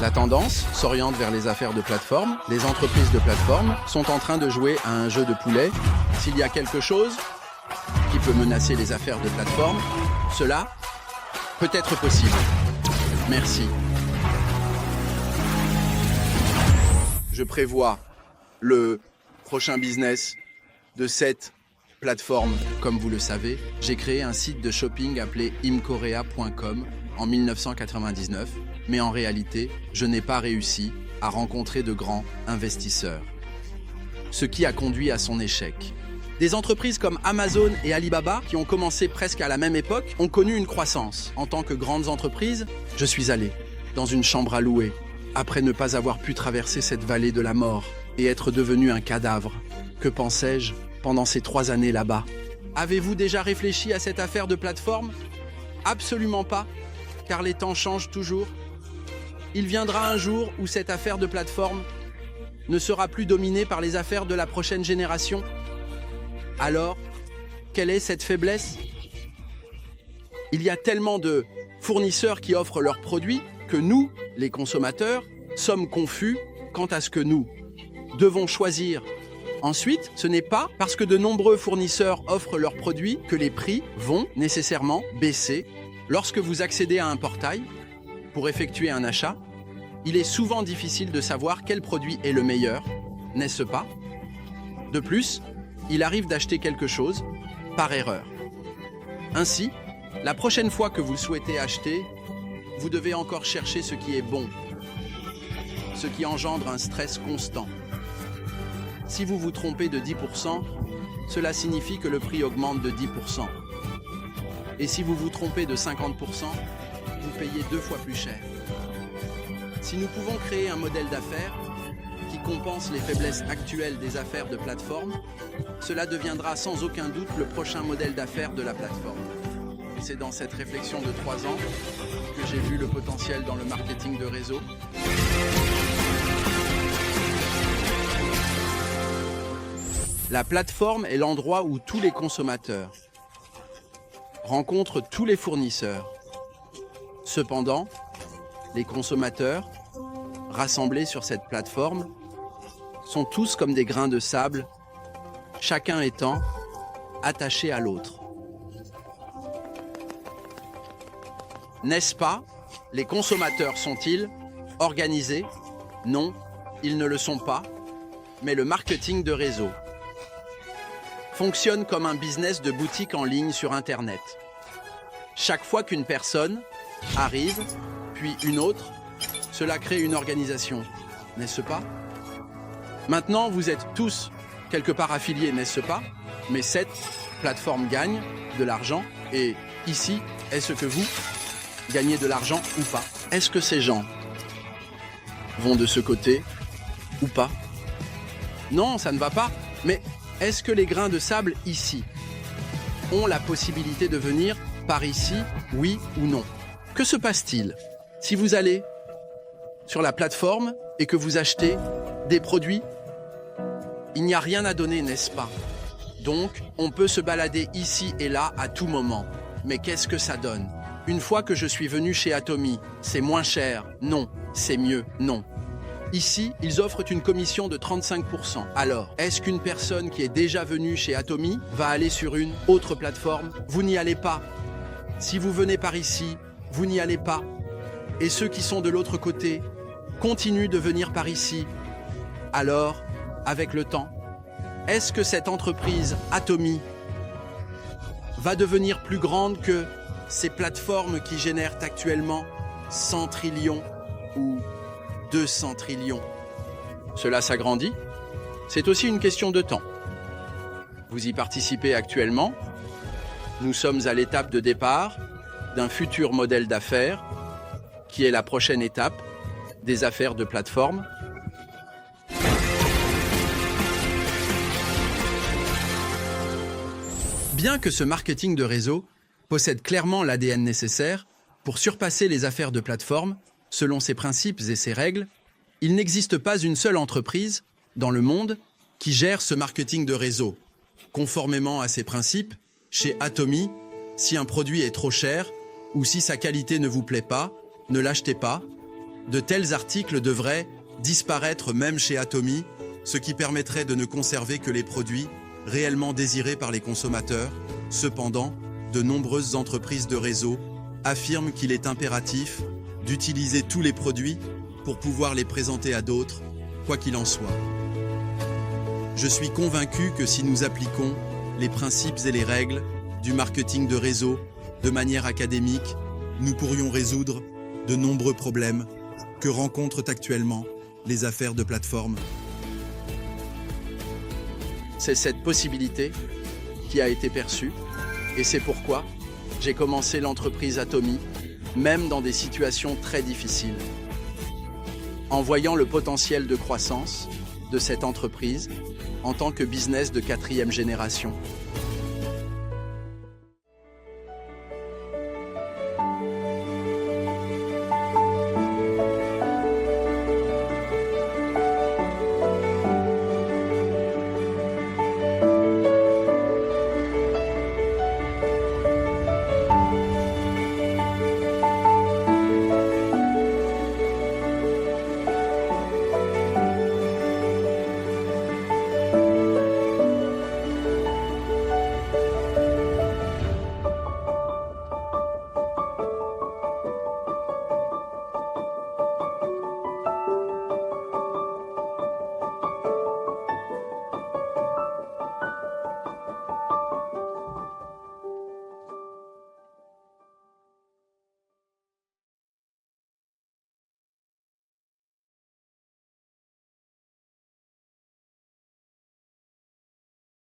La tendance s'oriente vers les affaires de plateforme. Les entreprises de plateforme sont en train de jouer à un jeu de poulet. S'il y a quelque chose qui peut menacer les affaires de plateforme, cela peut être possible. Merci. Je prévois le prochain business de cette plateforme. Comme vous le savez, j'ai créé un site de shopping appelé imkorea.com en 1999, mais en réalité, je n'ai pas réussi à rencontrer de grands investisseurs. Ce qui a conduit à son échec. Des entreprises comme Amazon et Alibaba, qui ont commencé presque à la même époque, ont connu une croissance. En tant que grandes entreprises, je suis allé dans une chambre à louer, après ne pas avoir pu traverser cette vallée de la mort et être devenu un cadavre. Que pensais-je pendant ces 3 années là-bas? Avez-vous déjà réfléchi à cette affaire de plateforme? Absolument pas, car les temps changent toujours. Il viendra un jour où cette affaire de plateforme ne sera plus dominée par les affaires de la prochaine génération. Alors, quelle est cette faiblesse? Il y a tellement de fournisseurs qui offrent leurs produits que nous, les consommateurs, sommes confus quant à ce que nous devons choisir. Ensuite, ce n'est pas parce que de nombreux fournisseurs offrent leurs produits que les prix vont nécessairement baisser. Lorsque vous accédez à un portail pour effectuer un achat, il est souvent difficile de savoir quel produit est le meilleur, n'est-ce pas? De plus, il arrive d'acheter quelque chose par erreur. Ainsi, la prochaine fois que vous souhaitez acheter, vous devez encore chercher ce qui est bon, ce qui engendre un stress constant. Si vous vous trompez de 10%, cela signifie que le prix augmente de 10%. Et si vous vous trompez de 50%, vous payez 2 fois plus cher. Si nous pouvons créer un modèle d'affaires qui compense les faiblesses actuelles des affaires de plateforme, cela deviendra sans aucun doute le prochain modèle d'affaires de la plateforme. C'est dans cette réflexion de 3 ans que j'ai vu le potentiel dans le marketing de réseau. La plateforme est l'endroit où tous les consommateurs rencontrent tous les fournisseurs. Cependant, les consommateurs rassemblés sur cette plateforme sont tous comme des grains de sable, chacun étant attaché à l'autre. N'est-ce pas? Les consommateurs sont-ils organisés? Non, ils ne le sont pas, mais le marketing de réseau fonctionne comme un business de boutique en ligne sur Internet. Chaque fois qu'une personne arrive, puis une autre, cela crée une organisation, n'est-ce pas? Maintenant, vous êtes tous quelque part affiliés, n'est-ce pas? Mais cette plateforme gagne de l'argent et ici, est-ce que vous gagnez de l'argent ou pas? Est-ce que ces gens vont de ce côté ou pas? Non, ça ne va pas. Mais est-ce que les grains de sable ici ont la possibilité de venir par ici, oui ou non? Que se passe-t-il si vous allez sur la plateforme et que vous achetez des produits? Il n'y a rien à donner, n'est-ce pas? Donc, on peut se balader ici et là à tout moment. Mais qu'est-ce que ça donne? Une fois que je suis venu chez Atomy, c'est moins cher. Non. C'est mieux. Non. Ici, ils offrent une commission de 35%. Alors, est-ce qu'une personne qui est déjà venue chez Atomy va aller sur une autre plateforme? Vous n'y allez pas. Si vous venez par ici, vous n'y allez pas. Et ceux qui sont de l'autre côté continuent de venir par ici. Alors, avec le temps, est-ce que cette entreprise Atomy va devenir plus grande que ces plateformes qui génèrent actuellement 100 trillions ou 200 trillions? Cela s'agrandit? C'est aussi une question de temps. Vous y participez actuellement. Nous sommes à l'étape de départ d'un futur modèle d'affaires qui est la prochaine étape des affaires de plateforme. Bien que ce marketing de réseau possède clairement l'ADN nécessaire pour surpasser les affaires de plateforme, selon ses principes et ses règles, il n'existe pas une seule entreprise dans le monde qui gère ce marketing de réseau. Conformément à ces principes, chez Atomy, si un produit est trop cher ou si sa qualité ne vous plaît pas, ne l'achetez pas. De tels articles devraient disparaître même chez Atomy, ce qui permettrait de ne conserver que les produits réellement désirés par les consommateurs. Cependant, de nombreuses entreprises de réseau affirment qu'il est impératif d'utiliser tous les produits pour pouvoir les présenter à d'autres, quoi qu'il en soit. Je suis convaincu que si nous appliquons les principes et les règles du marketing de réseau de manière académique, nous pourrions résoudre de nombreux problèmes que rencontrent actuellement les affaires de plateforme. C'est cette possibilité qui a été perçue et c'est pourquoi j'ai commencé l'entreprise Atomy, même dans des situations très difficiles. En voyant le potentiel de croissance de cette entreprise en tant que business de 4e génération.